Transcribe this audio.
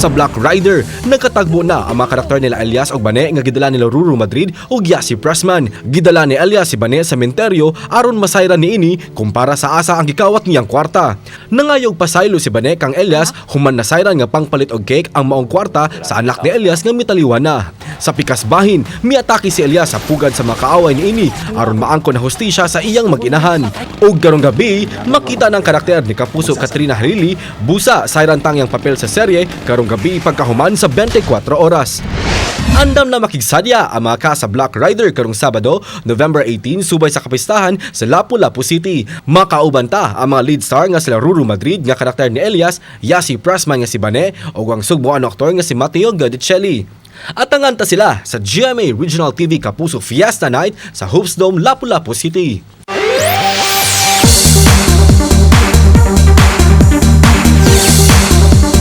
Sa Black Rider, nagkatagbo na ang mga karakter nila Elias ug Bane nga gidala nila Ruru Madrid ug Yasi Pressman. Gidala ni Elias si Bane sa sementeryo aron masayran niini kumpara sa asa ang gikawat niyang kwarta. Nangayog pasaylo si Bane kang Elias human nasayran nga pangpalit og cake ang maong kwarta sa anak ni Elias nga mitaliwan na. Sa pikas bahin, miatake si Elias sa pugad sa mga kaaway niini aron maangkon na hustisya sa iyang mag-inahan. Ug karong gabi, makita ng karakter ni Kapuso Katrina Harili busa sayran tangyang papel sa serye karong gabi pagkahuman sa 24 oras. Andam na makigsadya ang mga ka sa Black Rider karong Sabado, November 18 subay sa kapistahan sa Lapu-Lapu City. Makauban ta ang mga lead star nga sila Ruru Madrid nga karakter ni Elias, Yasi Pressman nga si Bane ug ang sugbuan aktor nga si Matteo Godicelli. Atangan ta sila sa GMA Regional TV Kapuso Fiesta Night sa Hopes Dome, Lapu-Lapu City.